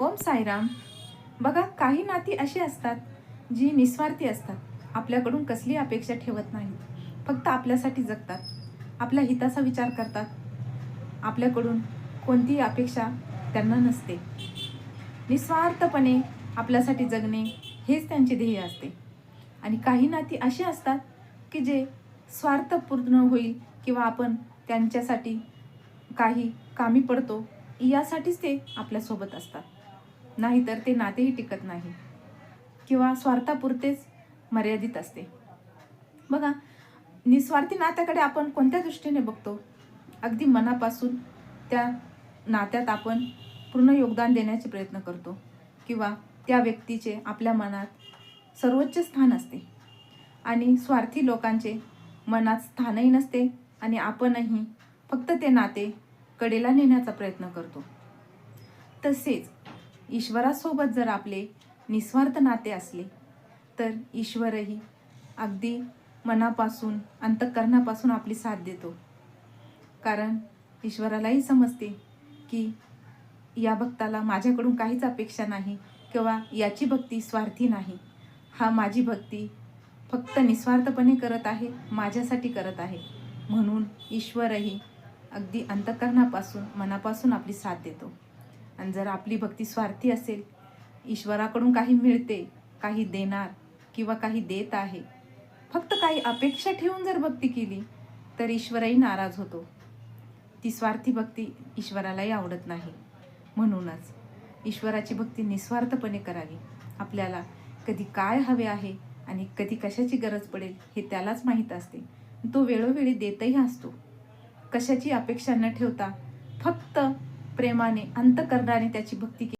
ओम साईराम. बघा, काही नाती अशी असतात जी निस्वार्थी असतात. आपल्याकडून कसली अपेक्षा ठेवत नाहीत, फक्त आपल्यासाठी जगतात, आपल्या हिताचा विचार करतात. आपल्याकडून कोणतीही अपेक्षा त्यांना नसते. निस्वार्थपणे आपल्यासाठी जगणे हेच त्यांचे ध्येय असते. आणि काही नाती अशी असतात की जे स्वार्थपूर्ण होईल किंवा आपण त्यांच्यासाठी काही कामी पडतो यासाठीच ते आपल्यासोबत असतात. नाहीतर ते नातेही टिकत नाही किंवा स्वार्थापुरतेच मर्यादित असते. बघा, निस्वार्थी नात्याकडे आपण कोणत्या दृष्टीने बघतो? अगदी मनापासून त्या नात्यात आपण पूर्ण योगदान देण्याचे प्रयत्न करतो किंवा त्या व्यक्तीचे आपल्या मनात सर्वोच्च स्थान असते. आणि स्वार्थी लोकांचे मनात स्थानही नसते आणि आपणही फक्त ते नाते कडेला नेण्याचा प्रयत्न करतो. तसेच ईश्वरासोबत जर आपले निस्वार्थ नाते असले तर ईश्वरही अगदी मनापासून अंतःकरणापासून आपली साथ देतो. कारण ईश्वरालाही समजते की या भक्ताला माझ्याकडून काहीच अपेक्षा नाही किंवा याची भक्ती स्वार्थी नाही, हा माझी भक्ती फक्त निस्वार्थपणे करत आहे, माझ्यासाठी करत आहे. म्हणून ईश्वरही अगदी अंतःकरणापासून मनापासून आपली साथ देतो. आणि जर आपली भक्ती स्वार्थी असेल, ईश्वराकडून काही मिळते, काही देणार किंवा काही देत आहे, फक्त काही अपेक्षा ठेवून जर भक्ती केली तर ईश्वरही नाराज होतो. ती स्वार्थी भक्ती ईश्वरालाही आवडत नाही. म्हणूनच ईश्वराची भक्ती निस्वार्थपणे करावी. आपल्याला कधी काय हवे आहे आणि कधी कशाची गरज पडेल हे त्यालाच माहीत असते. तो वेळोवेळी देतही असतो. कशाची अपेक्षा न ठेवता फक्त प्रेमाने अंतःकरणाने त्याची भक्ती